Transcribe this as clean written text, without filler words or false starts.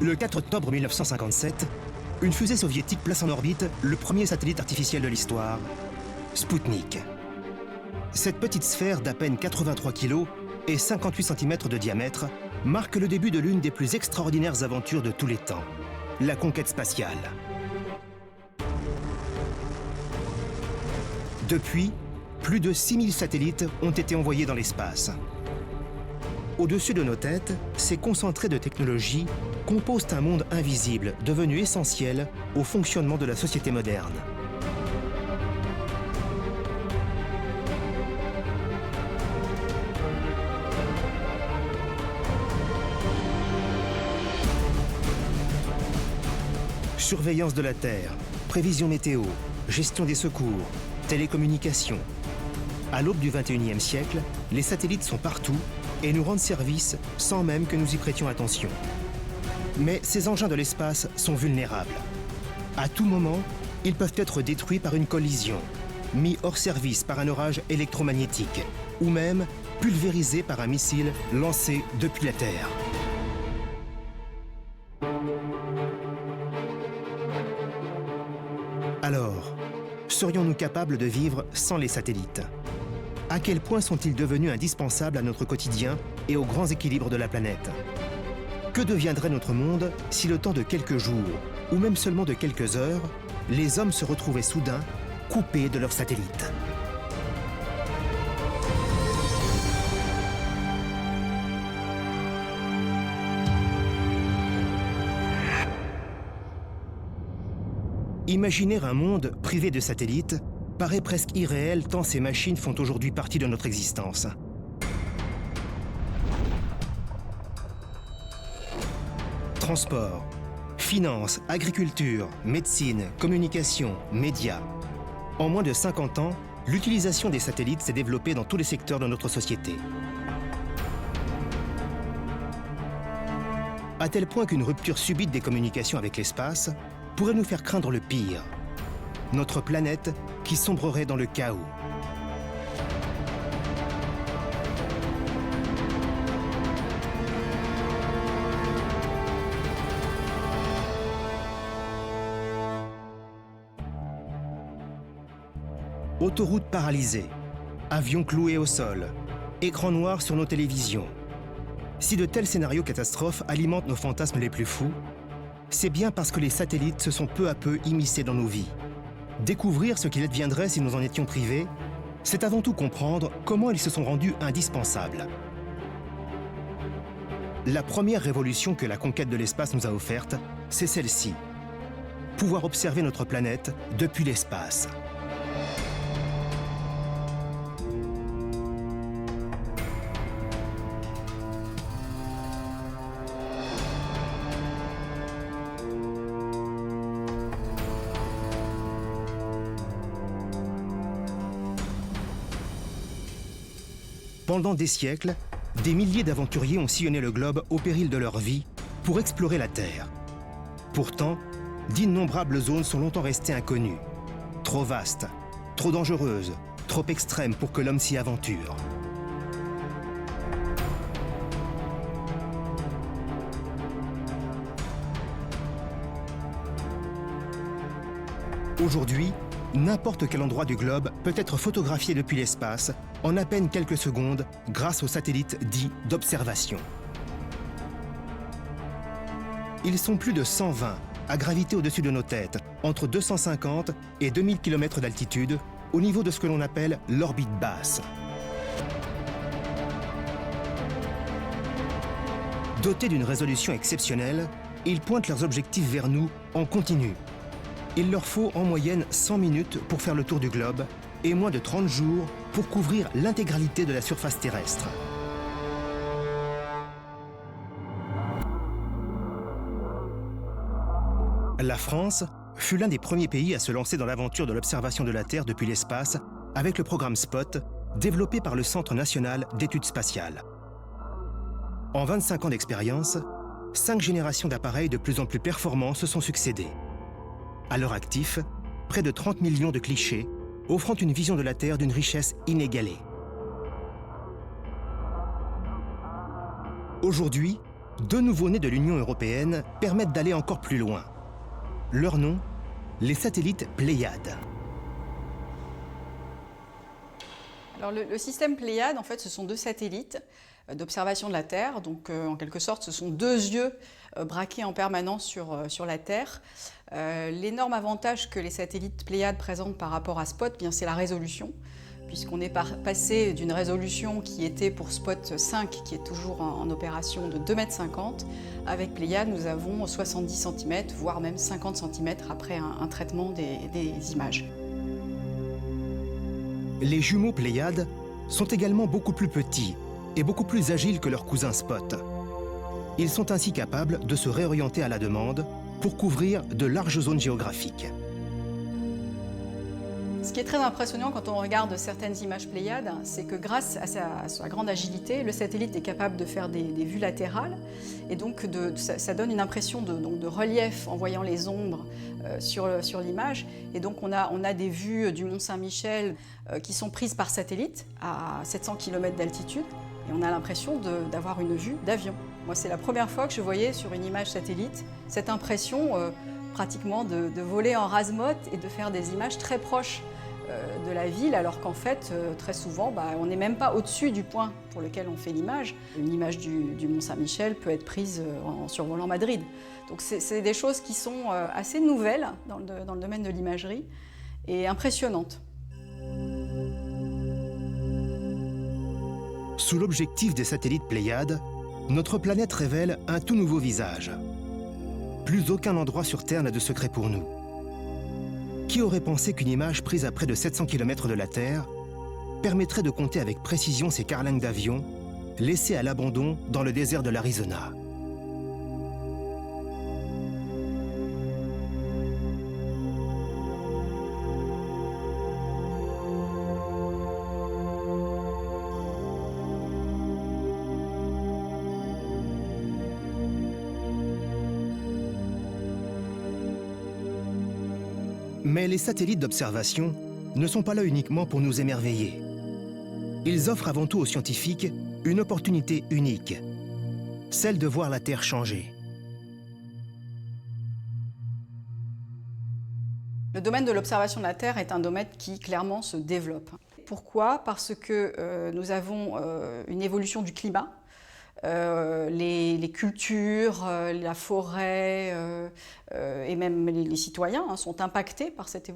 Le 4 octobre 1957, une fusée soviétique place en orbite le premier satellite artificiel de l'histoire, Spoutnik. Cette petite sphère d'à peine 83 kg et 58 cm de diamètre marque le début de l'une des plus extraordinaires aventures de tous les temps, la conquête spatiale. Depuis, plus de 6000 satellites ont été envoyés dans l'espace. Au-dessus de nos têtes, ces concentrés de technologie composent un monde invisible devenu essentiel au fonctionnement de la société moderne. Surveillance de la Terre, prévision météo, gestion des secours, télécommunications. À l'aube du XXIe siècle, les satellites sont partout et nous rendent service sans même que nous y prêtions attention. Mais ces engins de l'espace sont vulnérables. À tout moment, ils peuvent être détruits par une collision, mis hors service par un orage électromagnétique ou même pulvérisés par un missile lancé depuis la Terre. Alors, serions-nous capables de vivre sans les satellites? À quel point sont-ils devenus indispensables à notre quotidien et aux grands équilibres de la planète? Que deviendrait notre monde si le temps de quelques jours, ou même seulement de quelques heures, les hommes se retrouvaient soudain coupés de leurs satellites? Imaginer un monde privé de satellites paraît presque irréel tant ces machines font aujourd'hui partie de notre existence. Transport, finance, agriculture, médecine, communication, médias. En moins de 50 ans, l'utilisation des satellites s'est développée dans tous les secteurs de notre société. À tel point qu'une rupture subite des communications avec l'espace pourrait nous faire craindre le pire. Notre planète qui sombrerait dans le chaos. Autoroutes paralysées, avions cloués au sol, écran noir sur nos télévisions. Si de tels scénarios catastrophes alimentent nos fantasmes les plus fous, c'est bien parce que les satellites se sont peu à peu immiscés dans nos vies. Découvrir ce qu'il adviendrait si nous en étions privés, c'est avant tout comprendre comment ils se sont rendus indispensables. La première révolution que la conquête de l'espace nous a offerte, c'est celle-ci. Pouvoir observer notre planète depuis l'espace. Pendant des siècles, des milliers d'aventuriers ont sillonné le globe au péril de leur vie pour explorer la Terre. Pourtant, d'innombrables zones sont longtemps restées inconnues. Trop vastes, trop dangereuses, trop extrêmes pour que l'homme s'y aventure. Aujourd'hui, n'importe quel endroit du globe peut être photographié depuis l'espace en à peine quelques secondes grâce aux satellites dits d'observation. Ils sont plus de 120 à graviter au-dessus de nos têtes, entre 250 et 2000 km d'altitude, au niveau de ce que l'on appelle l'orbite basse. Dotés d'une résolution exceptionnelle, ils pointent leurs objectifs vers nous en continu. Il leur faut en moyenne 100 minutes pour faire le tour du globe et moins de 30 jours pour couvrir l'intégralité de la surface terrestre. La France fut l'un des premiers pays à se lancer dans l'aventure de l'observation de la Terre depuis l'espace avec le programme SPOT, développé par le Centre national d'études spatiales. En 25 ans d'expérience, 5 générations d'appareils de plus en plus performants se sont succédés. À leur actif, près de 30 millions de clichés, offrant une vision de la Terre d'une richesse inégalée. Aujourd'hui, deux nouveaux-nés de l'Union européenne permettent d'aller encore plus loin. Leur nom, les satellites Pléiades. Alors le système Pléiades, en fait, ce sont deux satellites d'observation de la Terre. Donc, en quelque sorte, ce sont deux yeux braqués en permanence sur la Terre. L'énorme avantage que les satellites Pléiades présentent par rapport à Spot, bien, c'est la résolution, puisqu'on est passé d'une résolution qui était pour Spot 5, qui est toujours en opération, de 2,50 m. Avec Pléiades, nous avons 70 cm, voire même 50 cm après un traitement des images. Les jumeaux Pléiades sont également beaucoup plus petits et beaucoup plus agiles que leurs cousins Spot. Ils sont ainsi capables de se réorienter à la demande pour couvrir de larges zones géographiques. Ce qui est très impressionnant quand on regarde certaines images Pléiades, c'est que grâce à sa grande agilité, le satellite est capable de faire des vues latérales, et donc ça donne une impression de relief en voyant les ombres sur l'image. Et donc on a des vues du Mont Saint-Michel qui sont prises par satellite à 700 km d'altitude, et on a l'impression d'avoir une vue d'avion. Moi, c'est la première fois que je voyais sur une image satellite cette impression pratiquement de voler en rase-motte et de faire des images très proches de la ville, alors qu'en fait, très souvent, on n'est même pas au-dessus du point pour lequel on fait l'image. Une image du Mont Saint-Michel peut être prise en survolant Madrid. Donc c'est des choses qui sont assez nouvelles dans le domaine de l'imagerie et impressionnantes. Sous l'objectif des satellites Pléiades, notre planète révèle un tout nouveau visage. Plus aucun endroit sur Terre n'a de secret pour nous. Qui aurait pensé qu'une image prise à près de 700 km de la Terre permettrait de compter avec précision ces carlingues d'avions laissés à l'abandon dans le désert de l'Arizona? Mais les satellites d'observation ne sont pas là uniquement pour nous émerveiller. Ils offrent avant tout aux scientifiques une opportunité unique, celle de voir la Terre changer. Le domaine de l'observation de la Terre est un domaine qui clairement se développe. Pourquoi? Parce que nous avons une évolution du climat. Les cultures, la forêt et même les citoyens sont impactés par cette évolution.